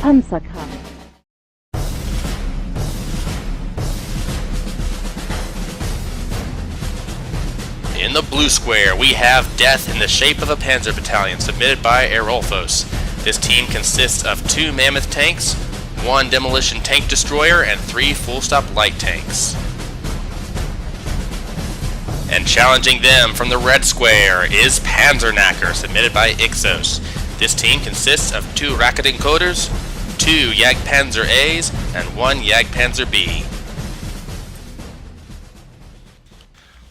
Panzerknacker. In the blue square, we have Death in the Shape of a Panzer Battalion, submitted by Erolfos. This team consists of 2 Mammoth tanks, 1 demolition tank destroyer, and 3 full-stop light tanks. And challenging them from the red square is Panzerknacker, submitted by Ixos. This team consists of 2 Rocket Encoders, 2 Jagdpanzer A's, and 1 Jagdpanzer B.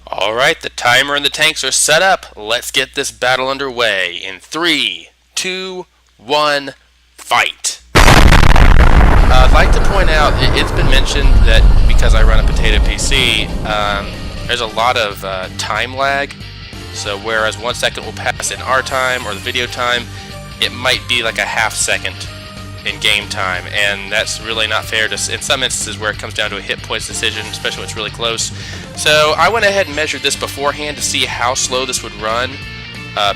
Alright, the timer and the tanks are set up. Let's get this battle underway in 3, 2, 1, fight! I'd like to point out, it's been mentioned that because I run a potato PC, there's a lot of time lag. So whereas 1 second will pass in our time or the video time, it might be like a half second in game time, and that's really not fair in some instances where it comes down to a hit points decision, especially when it's really close. So I went ahead and measured this beforehand to see how slow this would run.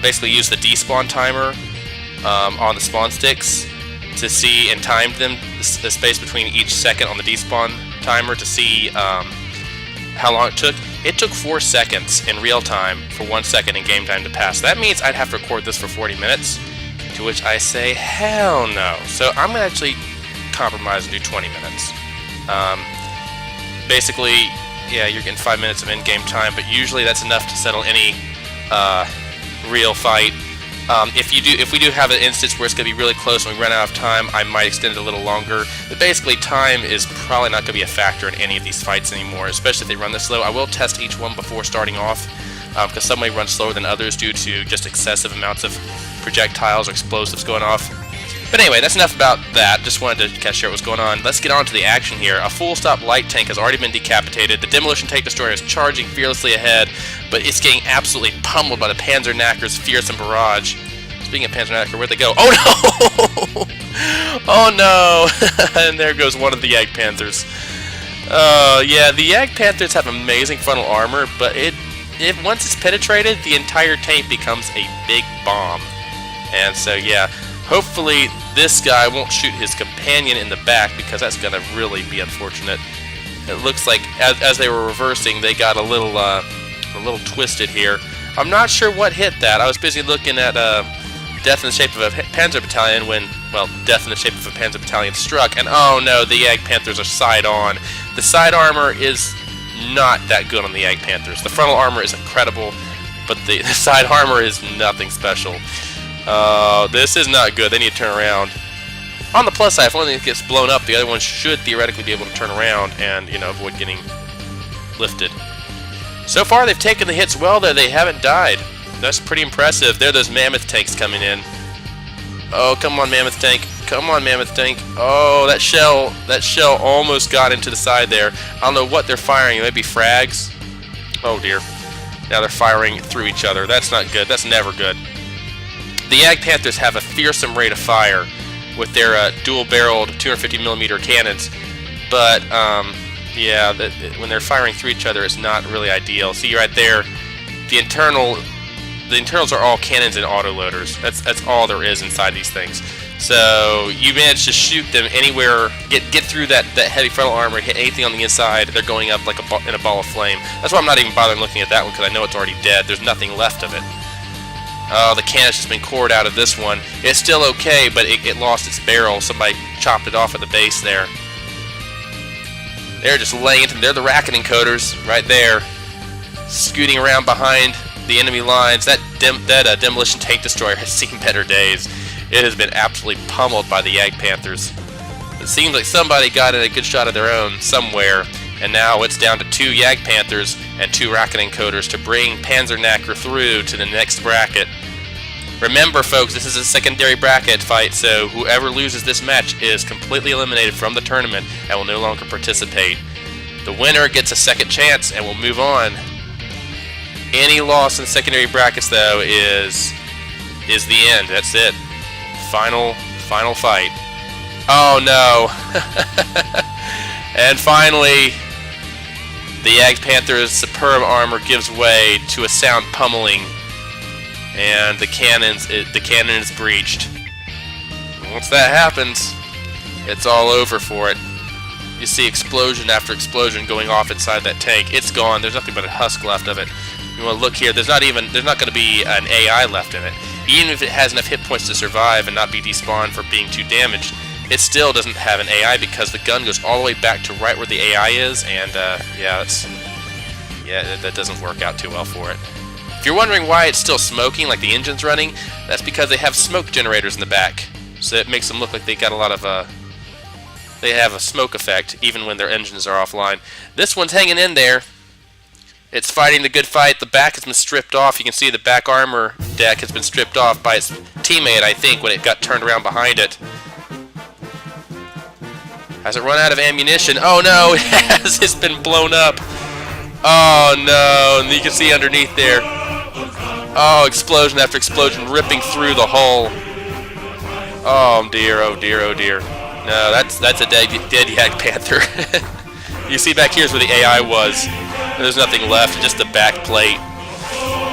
Basically used the despawn timer on the spawn sticks to see, and timed them, the space between each second on the despawn timer to see how long it took. It took 4 seconds in real time for 1 second in game time to pass. That means I'd have to record this for 40 minutes. To which I say, hell no. So I'm going to actually compromise and do 20 minutes. Basically, yeah, you're getting 5 minutes of in-game time, but usually that's enough to settle any real fight. If we do have an instance where it's going to be really close and we run out of time, I might extend it a little longer. But basically, time is probably not going to be a factor in any of these fights anymore, especially if they run this slow. I will test each one before starting off, because some may run slower than others due to just excessive amounts of projectiles or explosives going off. But anyway, that's enough about that. Just wanted to share what was going on. Let's get on to the action here. A full-stop light tank has already been decapitated. The demolition tank destroyer is charging fearlessly ahead, but it's getting absolutely pummeled by the Panzerknacker's fearsome barrage. Speaking of Panzerknacker, where'd they go? Oh no! Oh no! And there goes one of the Jagdpanzers. Yeah, the Jagdpanzers have amazing frontal armor, but once it's penetrated, the entire tank becomes a big bomb. And so, yeah, hopefully this guy won't shoot his companion in the back, because that's going to really be unfortunate. It looks like as they were reversing, they got a little twisted here. I'm not sure what hit that. I was busy looking at Death in the Shape of a Panzer Battalion when, well, Death in the Shape of a Panzer Battalion struck, and oh no, the Jagdpanzers are side on. The side armor is not that good on the Jagdpanzers. The frontal armor is incredible, but the side armor is nothing special. This is not good. They need to turn around. On the plus side, if one of them gets blown up, the other one should theoretically be able to turn around and, you know, avoid getting lifted. So far, they've taken the hits well, though. They haven't died. That's pretty impressive. There are those Mammoth tanks coming in. Oh, come on, Mammoth tank. Come on, Mammoth tank. Oh, that shell almost got into the side there. I don't know what they're firing. It may be frags. Oh, dear. Now they're firing through each other. That's not good. That's never good. The Jagdpanzers have a fearsome rate of fire with their dual-barreled 250mm cannons, but yeah, when they're firing through each other, it's not really ideal. See right there, the internals are all cannons and autoloaders. That's all there is inside these things. So you manage to shoot them anywhere, get through that heavy frontal armor, hit anything on the inside, they're going up like in a ball of flame. That's why I'm not even bothering looking at that one, because I know it's already dead. There's nothing left of it. Oh, the cannon's just been cored out of this one. It's still okay, but it lost its barrel. Somebody chopped it off at the base there. They're just laying it. They're the Rocket Encoders right there, scooting around behind the enemy lines. That demolition tank destroyer has seen better days. It has been absolutely pummeled by the Jagdpanzers. It seems like somebody got in a good shot of their own somewhere, and now it's down to 2 Jagdpanzers and 2 Rocket Encoders to bring Panzerknacker through to the next bracket. Remember, folks, this is a secondary bracket fight, so whoever loses this match is completely eliminated from the tournament and will no longer participate. The winner gets a second chance and will move on. Any loss in secondary brackets, though, is the end. That's it. Final fight. Oh no! And finally, the Jagdpanzer's superb armor gives way to a sound pummeling, and the cannon is breached. Once that happens, It's all over for it. You see explosion after explosion going off inside that tank. It's gone. There's nothing but a husk left of it. You want to look here. There's not going to be an AI left in it. Even if it has enough hit points to survive and not be despawned for being too damaged, it still doesn't have an AI because the gun goes all the way back to right where the AI is, and that doesn't work out too well for it. If you're wondering why it's still smoking, like the engine's running, that's because they have smoke generators in the back, so it makes them look like they got a lot of they have a smoke effect even when their engines are offline. This one's hanging in there. It's fighting the good fight. The back has been stripped off. You can see the back armor deck has been stripped off by its teammate, I think, when it got turned around behind it. Has it run out of ammunition? Oh no, it has. It's been blown up. Oh no, and you can see underneath there. Oh, explosion after explosion ripping through the hull. Oh dear, oh dear, oh dear. No, that's a dead Yak Panther. You see back here's where the AI was. There's nothing left, just the back plate.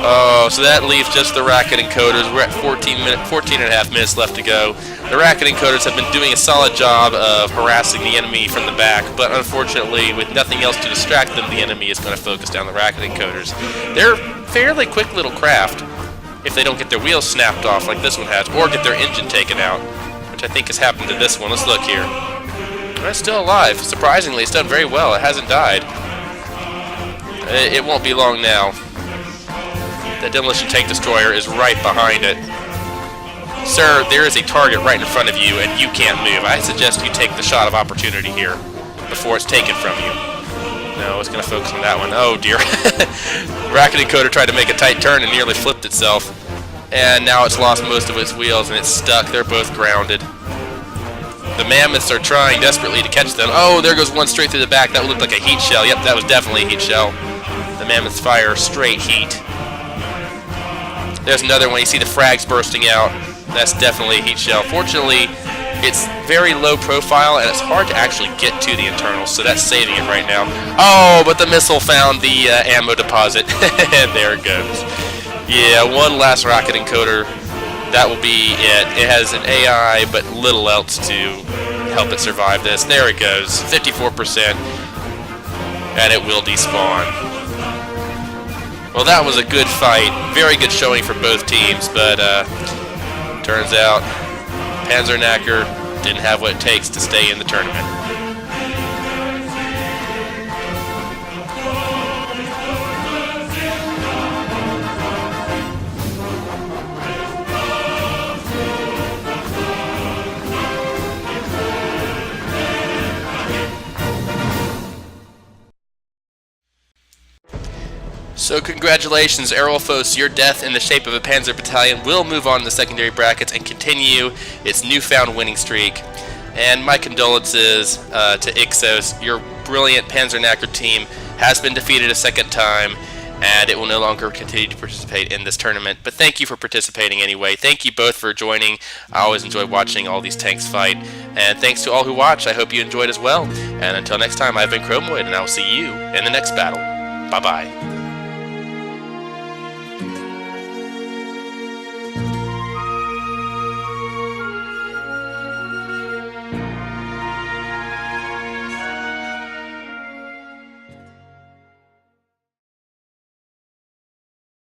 Oh, so that leaves just the rocket encoders. We're at 14 and a half minutes left to go. The rocket encoders have been doing a solid job of harassing the enemy from the back, but unfortunately, with nothing else to distract them, the enemy is going to focus down the rocket encoders. They're fairly quick little craft if they don't get their wheels snapped off like this one has, or get their engine taken out, which I think has happened to this one. Let's look here. It's still alive. Surprisingly, it's done very well. It hasn't died. It won't be long now. The demolition tank destroyer is right behind it. Sir, there is a target right in front of you, and you can't move. I suggest you take the shot of opportunity here before it's taken from you. No, it's going to focus on that one. Oh, dear. Rocket encoder tried to make a tight turn and nearly flipped itself. And now it's lost most of its wheels, and it's stuck. They're both grounded. The mammoths are trying desperately to catch them. Oh, there goes one straight through the back. That looked like a heat shell. Yep, that was definitely a heat shell. The mammoths fire straight heat. There's another one. You see the frags bursting out. That's definitely a heat shell. Fortunately, it's very low profile, and it's hard to actually get to the internals, so that's saving it right now. Oh, but the missile found the ammo deposit. And there it goes. Yeah, one last rocket encoder. That will be it. It has an AI, but little else to help it survive this. There it goes. 54%. And it will despawn. Well, that was a good fight. Very good showing for both teams, but turns out Panzerknacker didn't have what it takes to stay in the tournament. So congratulations, Aerolfos, your death in the shape of a Panzer battalion will move on to the secondary brackets and continue its newfound winning streak. And my condolences to Ixos. Your brilliant Panzerknacker team has been defeated a second time, and it will no longer continue to participate in this tournament. But thank you for participating anyway. Thank you both for joining. I always enjoy watching all these tanks fight. And thanks to all who watched. I hope you enjoyed as well. And until next time, I've been Chromoid, and I will see you in the next battle. Bye-bye.